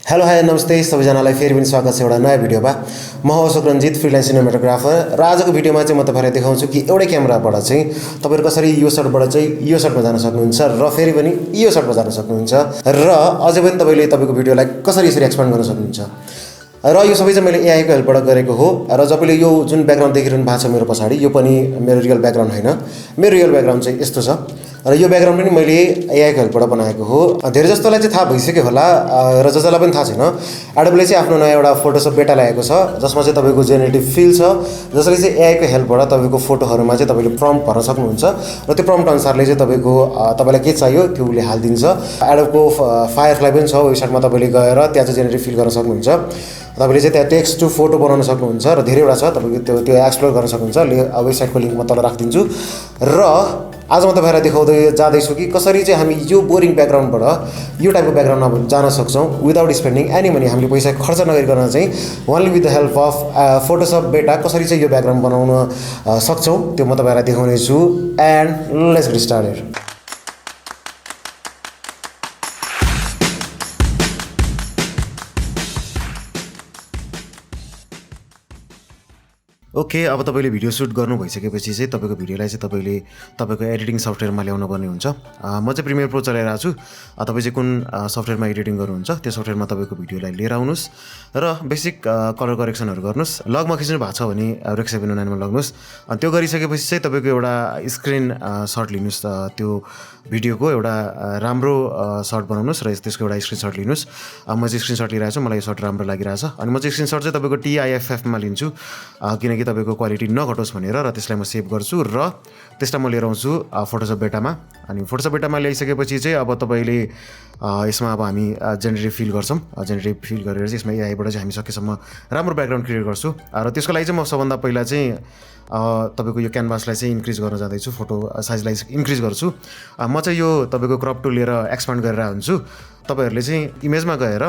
Hello hi नमस्ते सबैजनालाई फेरि पनि स्वागत छ एउटा नयाँ भिडियोमा। म अशोक रञ्जित फ्रिलान्स सिनेमेटोग्राफर र आजको भिडियोमा चाहिँ म तपाईहरुलाई देखाउँछु कि एउटै क्यामेराबाट चाहिँ तपाईहरु कसरी यो शटबाट चाहिँ यो शटमा जान सक्नुहुन्छ र फेरि पनि यो शटमा जान सक्नुहुन्छ र अझै पनि तपाईले तपाईको भिडियोलाई कसरी यसरी एक्सपान्ड गर्न सक्नुहुन्छ। र यो सबै चाहिँ मैले एआई को हेल्पबाट गरेको हो र तपाईले यो जुन ब्याकग्राउन्ड देखिरहनु भएको छ मेरो पछाडी यो पनि मेरो रियल ब्याकग्राउन्ड हैन। मेरो रियल ब्याकग्राउन्ड चाहिँ यस्तो छ र यो ब्याकग्राउन्ड पनि मैले एआई को हेल्पबाट बनाएको हो। धेरै जस्तोलाई चाहिँ थाहा भइसक्यो होला र जसलाई पनि थाहा छैन एडोबले चाहिँ आफ्नो नयाँ एउटा फोटोशप बेटा ल्याएको छ जसमा चाहिँ तपाईको जेनेरेटिभ फिल छ जसले चाहिँ एआई को हेल्पबाट तपाईको फोटोहरुमा चाहिँ तपाईले प्रम्प्ट भर्न सक्नुहुन्छ र त्यो प्रम्प्ट अनुसारले चाहिँ तपाईलाई के चाहियो त्यो उले हाल्दिन्छ। एडोबको फायरफ्लाई पनि छ वेबसाइटमा तपाईले गएर त्यहाँ चाहिँ जेनेरेटिभ फिल गर्न सक्नुहुन्छ। तपाईले चाहिँ त्यहाँ टेक्स्ट टु फोटो बनाउन सक्नुहुन्छ र धेरैवटा छ तपाईको त्यो एक्सप्लोर गर्न सक्नुहुन्छ। वेबसाइटको लिंक म तल राखिदिन्छु र आज म तपाईहरुलाई देखाउँदै जाँदैछु कि कसरी चाहिँ हामी यो बोरिङ ब्याकग्राउन्डबाट यो टाइपको ब्याकग्राउन्डमा जान सक्छौं विदाउट स्पेन्डिङ एनी मनी। हामीले पैसा खर्च नगरिकन चाहिँ only with the help of Photoshop बेटा कसरी चाहिँ यो ब्याकग्राउन्ड बनाउन सक्छौं त्यो म तपाईहरुलाई देखाउने छु। And let's get started. Okay अब तपाईले भिडियो सुट गर्नु भइसकेपछि चाहिँ तपाईको भिडियोलाई चाहिँ तपाईले तपाईको एडिटिङ सफ्टवेयरमा ल्याउन पर्ने हुन्छ। म चाहिँ प्रिमियर प्रो चलाइरहेको छु। तपाई चाहिँ कुन सफ्टवेयरमा एडिटिङ गर्नुहुन्छ त्यो सफ्टवेयरमा तपाईको भिडियोलाई लिएर आउनुस् र बेसिक कलर करेक्सनहरु गर्नुस्। लगमा खिच्नु भएको छ भने रेक 709 मा लग्नुस्। अनि त्यो गरिसकेपछि चाहिँ तपाईको एउटा स्क्रिन शट लिनुस्। त्यो भिडियोको एउटा राम्रो शट बनाउनुस् र त्यसको एउटा स्क्रिनशट लिनुस्। म चाहिँ स्क्रिनशट लिइरहेको छु मलाई यो शट राम्रो लागिरहेछ अनि म चाहिँ स्क्रिनशट चाहिँ तपाईको TIFF मा लिन्छु किनकि तपाईको क्वालिटी नघटोस् भनेर र त्यसलाई म सेभ गर्छु र त्यसलाई म लिएर आउँछु फोटोशप बेटामा। अनि फोटोशप बेटामा ल्याइसकेपछि चाहिँ अब तपाईले यसमा अब हामी जेनेरेटिभ फिल गर्छौं। जेनेरेटिभ फिल गरेर चाहिँ यसमा एआईबाट चाहिँ हामी सकेसम्म राम्रो ब्याकग्राउन्ड क्रिएट गर्छु र त्यसको लागि चाहिँ म सबभन्दा पहिला चाहिँ तपाईको यो क्यानभासलाई चाहिँ इन्क्रिज गर्न जाँदैछु। फोटो साइजलाई इन्क्रिज गर्छु। म चाहिँ यो तपाईको क्रप टुल लिएर एक्सपान्ड गरेर हुन्छु। तपाईहरुले चाहिँ इमेजमा गएर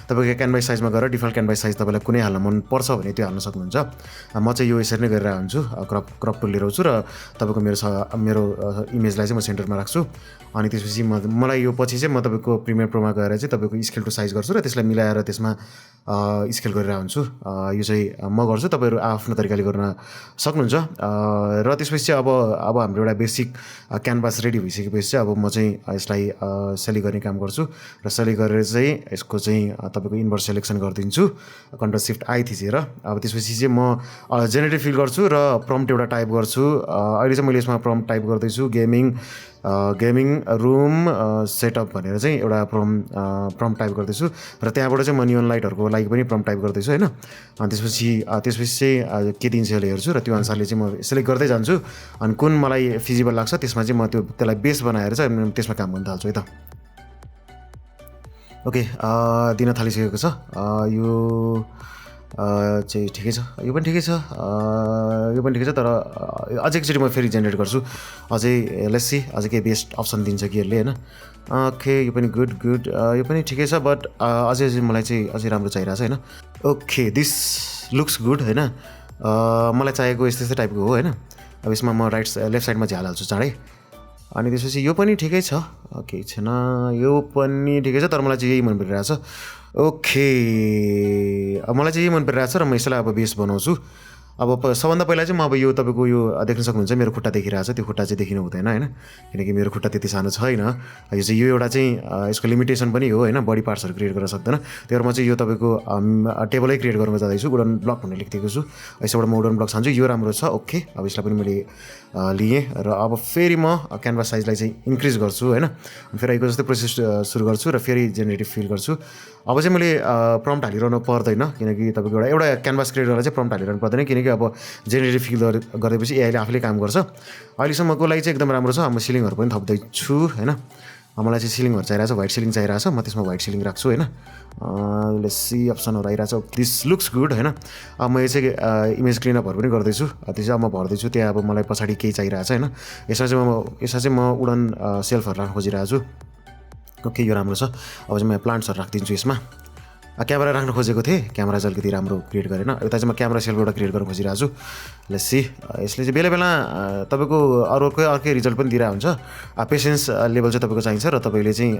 तपाईको क्यानभास साइजमा गएर डिफल्ट क्यानभास साइज तपाईलाई कुनै हाल्न मन पर्छ भने त्यो हाल्न सक्नुहुन्छ। म चाहिँ यो यसरी नै गरेर हुन्छु। क्रप टुल लिएर आउँछु र तपाईको मेरो इमेजलाई चाहिँ म सेन्टरमा राख्छु। अनि त्यसपछि मलाई यो पछि चाहिँ म तपाईको प्रिमियर प्रोमा गएर चाहिँ तपाईको स्केल टु साइज गर्छु र त्यसलाई मिलाएर त्यसमा स्केल गरेर हुन्छु। यो चाहिँ म गर्छु तपाईहरु आफ्नो तरिकाले गर्न सक्नुहुन्छ। र त्यसपछि चाहिँ अब हाम्रो एउटा बेसिक क्यानभास रेडी भइसकेपछि चाहिँ अब म चाहिँ यसलाई सेलेक्ट गर्ने काम गर्छु र सेलेक्ट गरेर चाहिँ यसको चाहिँ तपाईको इन्भर्स सेलेक्सन गरिदिन्छु कन्ट्रोल शिफ्ट आई थिचेर। अब त्यसपछि चाहिँ म जेनेरेटिभ फिल गर्छु र प्रम्प्ट एउटा टाइप गर्छु। अहिले चाहिँ मैले यसमा प्रम्प्ट टाइप गर्दै छु गेमिङ रुम सेटअप भनेर चाहिँ एउटा प्रम्प्ट टाइप गर्दै छु र त्यहाँबाट चाहिँ म नियन लाइटहरुको लागि पनि प्रम्प्ट टाइप गर्दै छु हैन। अनि त्यसपछि चाहिँ के दिन्छ यसले हेर्छु र त्यो अनुसारले चाहिँ म सेलेक्ट गर्दै जान्छु। अनि कुन मलाई फिजिबल लाग्छ त्यसमा चाहिँ म त्यसलाई बेस बनाएर चाहिँ त्यसमा काम गर्न थाल्छु है त। ओके दिन थालिसकेको छ। यो चाहिँ ठिकै छ यो पनि ठिकै छ तर अझै एकचोटि म फेरि जेनेरेट गर्छु। अझै लेट्स सी अझै के बेस्ट अप्सन दिन्छ कि यसले हैन। ओके यो पनि गुड यो पनि ठिकै छ बट अझै मलाई चाहिँ अझै राम्रो चाहिरहेछ हैन। ओके दिस लुक्स गुड हैन। मलाई चाहिएको यस्तै टाइपको हो हैन। अब यसमा म लेफ्ट साइडमा झ्याल हाल्छु चाँडै। अनि त्यसपछि यो पनि ठिकै छ केही छैन यो पनि ठिकै छ तर मलाई चाहिँ यही मन परिरहेछ। ओके अब मलाई चाहिँ यही मन परिरहेछ र म यसलाई अब बेस बनाउँछु। अब सबभन्दा पहिला चाहिँ म अब यो तपाईको यो देख्न सक्नुहुन्छ मेरो खुट्टा देखिरहेछ त्यो खुट्टा चाहिँ देखिनु हुँदैन हैन किनकि मेरो खुट्टा त्यति सानो छैन। यो चाहिँ यो एउटा चाहिँ यसको लिमिटेसन पनि हो हैन बडी पार्ट्सहरु क्रिएट गर्न सक्दैन। त्यही भएर म चाहिँ यो तपाईको टेबलै क्रिएट गर्न जाँदैछु। वुडन ब्लक भनेर लेखिदिएको छु। यसबाट म वुडन ब्लक छान्छु यो राम्रो छ। ओके अब यसलाई पनि मैले लिएँ र अब फेरि म क्यानभास साइजलाई चाहिँ इन्क्रिज गर्छु हैन। फेरि आइको जस्तै प्रोसेस सुरु गर्छु र फेरि जेनेरेटिभ फिल गर्छु। अब चाहिँ मैले प्रम्प्ट हालिरहनु पर्दैन किनकि तपाईको एउटा क्यानभास क्रिएट गरेर चाहिँ प्रम्प्ट हालिरहनु पर्दैन किनकि अब जेनेरेटिभ फिल गरेपछि एआईले आफैले काम गर्छ। अहिलेसम्मको लागि चाहिँ एकदम राम्रो छ। म सिलिङहरु पनि थप्दै छु हैन। मलाई चाहिँ सिलिङहरु चाहिरहेछ व्हाइट सिलिङ चाहिरहेछ म त्यसमा व्हाइट सिलिङ राख्छु हैन। लेट्स सी अप्सनहरु आइरहेछ दिस लुक्स गुड हैन। अब म यो चाहिँ इमेज क्लिनअपहरु पनि गर्दै छु। त्यो चाहिँ अब म भर्दै छु त्यहाँ अब मलाई पछाडी केही चाहिरहेछ हैन। यसमा चाहिँ म वुडन सेल्फहरु राख्न खोजिरहेको छु। ओके यो राम्रो छ। अब चाहिँ म प्लान्ट्सहरु राख्दिन्छु यसमा क्यामेरा राख्न खोजेको थिएँ, क्यामेरा चाहिँ अलिकति राम्रो क्रिएट गरेन। यता चाहिँ म क्यामेरा सेल्फ एउटा क्रिएट गर्न खोजिरहेको छु। लेट्स सी, यसले चाहिँ बेला बेला तपाईँको अर्कै रिजल्ट पनि दिइरहेको हुन्छ। पेसेन्स लेभल चाहिँ तपाईँको चाहिन्छ र तपाईँले चाहिँ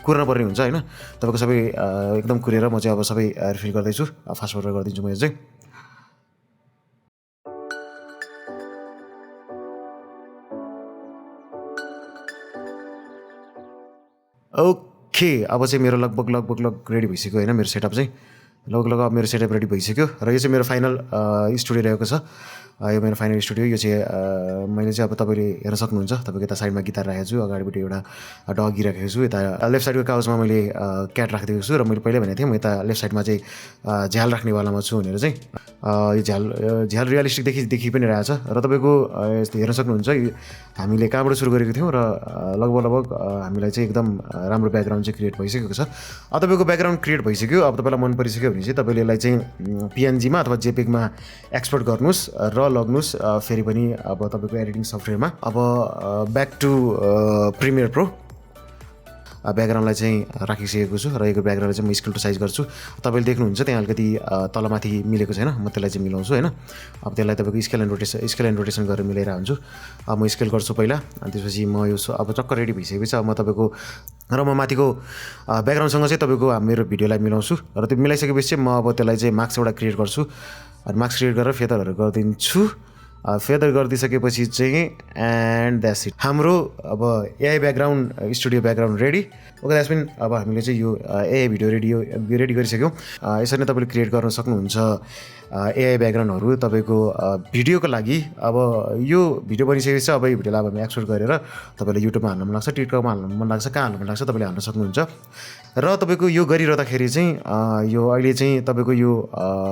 कुर्नुपर्ने हुन्छ होइन। तपाईँको सबै एकदम कुरेर म चाहिँ अब सबै रिफिल गर्दैछु, फास्ट फरवर्ड गरिदिन्छु म यो चाहिँ। ओके, अब चाहिँ मेरो लगभग रेडी भइसक्यो होइन। मेरो सेटअप चाहिँ लगभग अब मेरो सेटअप रेडी भइसक्यो र यो चाहिँ मेरो फाइनल स्टुडियो रहेको छ। यो मेरो फाइनल स्टुडियो। यो चाहिँ मैले चाहिँ अब तपाईँले हेर्न सक्नुहुन्छ, तपाईँको यता साइडमा गिटार राखेको छु, अगाडिपट्टि एउटा डगी राखेको छु, यता लेफ्ट साइडको कागजमा मैले क्याट राखिदिएको छु। र मैले पहिल्यै भनेको थिएँ म यता लेफ्ट साइडमा चाहिँ झ्याल राख्नेवालामा छु भनेर चाहिँ। यो झ्याल रियलिस्टिक देखि पनि रहेछ र तपाईँको यस्तो हेर्न सक्नुहुन्छ। हामीले कहाँबाट सुरु गरेको थियौँ र लगभग हामीलाई चाहिँ एकदम राम्रो ब्याकग्राउन्ड चाहिँ क्रिएट भइसकेको छ। अब तपाईँको ब्याकग्राउन्ड क्रिएट भइसक्यो। अब तपाईँलाई मन परिसक्यो भने चाहिँ तपाईँले यसलाई चाहिँ पिएनजीमा अथवा जेपेगमा एक्सपोर्ट गर्नुहोस् र लग्नुहोस् फेरि पनि अब तपाईँको एडिटिङ सफ्टवेयरमा। अब ब्याक टु प्रिमियर प्रो ब्याकग्राउन्डलाई चाहिँ राखिसकेको छु र यो ब्याकग्राउन्डलाई चाहिँ म स्केल टु साइज गर्छु। तपाईँले देख्नुहुन्छ त्यहाँ अलिकति तलमाथि मिलेको छैन, म त्यसलाई चाहिँ मिलाउँछु होइन। अब त्यसलाई तपाईँको स्केल एन्ड रोटेसन गरेर मिलाइरहेको हुन्छु। अब म स्केल गर्छु पहिला, अनि त्यसपछि म यो अब टक्क रेडी भइसकेपछि अब म तपाईँको र म माथिको ब्याकग्राउन्डसँग चाहिँ तपाईँको मेरो भिडियोलाई मिलाउँछु र त्यो मिलाइसकेपछि चाहिँ म अब त्यसलाई चाहिँ मार्क्स एउटा क्रिएट गर्छु। अनि मार्क्स क्रिएट गरेर फेदरहरू गरिदिन्छु। फेदर गरिदिइसकेपछि चाहिँ एन्ड द्याट्स इट, हाम्रो अब AI background studio background ready. Okay that's mean अब हामीले चाहिँ यो एआई भिडियो रेडी गरिसक्यौँ। यसरी नै तपाईँले क्रिएट गर्न सक्नुहुन्छ एआई ब्याकग्राउन्डहरू तपाईँको भिडियोको लागि। अब यो भिडियो बनिसकेपछि अब यो भिडियोलाई अब हामी एक्सपोर्ट गरेर तपाईँले युट्युबमा हाल्नु मन लाग्छ, टिकटकमा हाल्नु मन लाग्छ, कहाँ हाल्नु मन लाग्छ तपाईँले हाल्न सक्नुहुन्छ। र तपाईँको यो गरिरहँदाखेरि चाहिँ यो अहिले चाहिँ तपाईँको यो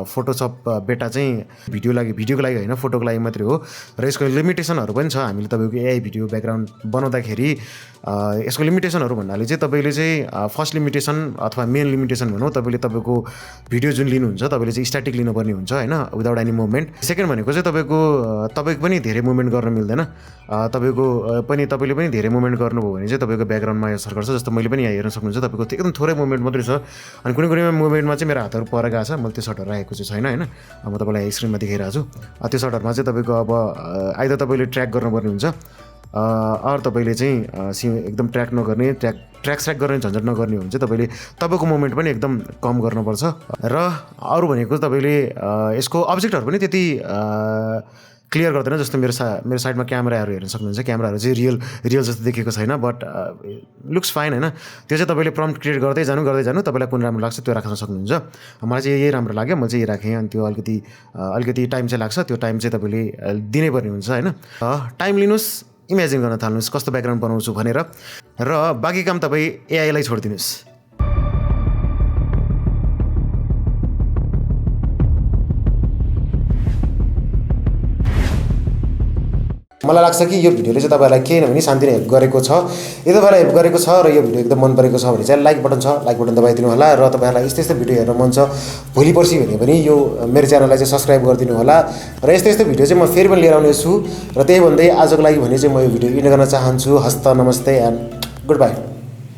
फोटोसप बेटा चाहिँ भिडियोको लागि होइन, फोटोको लागि मात्रै हो। र यसको लिमिटेसनहरू पनि छ। हामीले तपाईँको एआई भिडियो ब्याकग्राउन्ड बनाउँदाखेरि यसको लिमिटेसनहरू भन्नाले चाहिँ तपाईँले चाहिँ फर्स्ट लिमिटेसन अथवा मेन लिमिटेसन भनौँ, तपाईँले तपाईँको भिडियो जुन लिनुहुन्छ तपाईँले चाहिँ स्ट्याटिक लिनुपर्ने हुन्छ होइन, विदाउट एनी मुभमेन्ट। सेकेन्ड भनेको चाहिँ तपाईँको पनि धेरै मुभमेन्ट गर्न मिल्दैन। तपाईँले पनि धेरै मुभमेन्ट गर्नुभयो भने चाहिँ तपाईँको ब्याकग्राउन्डमा असर गर्छ। जस्तो मैले पनि यहाँ हेर्न सक्नुहुन्छ, तपाईँको एकदम थोरै मुभमेन्ट मात्रै छ। अनि कुनै मुभमेन्टमा चाहिँ मेरो हातहरू पर गएको छ, मैले त्यो सर्टहरू राखेको चाहिँ छैन होइन। म तपाईँलाई स्क्रिनमा देखाइरहेको छु। त्यो सर्टहरूमा चाहिँ तपाईँको अब आइदर तपाईँले ट्र्याक गर्नुपर्ने हुन्छ अरू तपाईँले चाहिँ एकदम ट्र्याक गर्ने झन्झट नगर्ने हुन्छ। तपाईँले तपाईँको मुभमेन्ट पनि एकदम कम गर्नुपर्छ। र अरू भनेको तपाईँले यसको अब्जेक्टहरू पनि त्यति क्लियर गर्दैन। जस्तो मेरो साइडमा क्यामेराहरू हेर्न सक्नुहुन्छ, क्यामेराहरू चाहिँ रियल जस्तो देखेको छैन, बट लुक्स फाइन होइन। त्यो चाहिँ तपाईँले प्रम्प्ट क्रिएट गर्दै जानु तपाईँलाई कुन राम्रो लाग्छ त्यो राख्न सक्नुहुन्छ। मलाई चाहिँ यही राम्रो लाग्यो, म चाहिँ यही राखेँ। अनि त्यो अलिकति टाइम चाहिँ लाग्छ, त्यो टाइम चाहिँ तपाईँले दिनै पर्ने हुन्छ होइन। टाइम लिनुहोस्, इमेजिन गर्न थाल्नुहोस् कस्तो ब्याकग्राउन्ड बनाउँछु भनेर, र बाँकी काम तपाईँ एआईलाई छोडिदिनुहोस्। मलाई लाग्छ कि यो भिडियोले चाहिँ तपाईँलाई केही नभए पनि शान्ति नै हेल्प गरेको छ। यदि तपाईँलाई हेल्प गरेको छ र यो भिडियो एकदम मन परेको छ भने चाहिँ लाइक बटन दबाइदिनु होला। र तपाईँहरूलाई यस्तो भिडियो हेर्न मन छ भोलि पर्सि भने पनि यो मेरो च्यानललाई चाहिँ सब्सक्राइब गरिदिनु होला। र यस्तो भिडियो चाहिँ म फेरि पनि लिएर आउने छु। र त्यही भन्दै आजको लागि भने चाहिँ म यो भिडियो इन्ड गर्न चाहन्छु। हस्त नमस्ते एन्ड गुड बाई।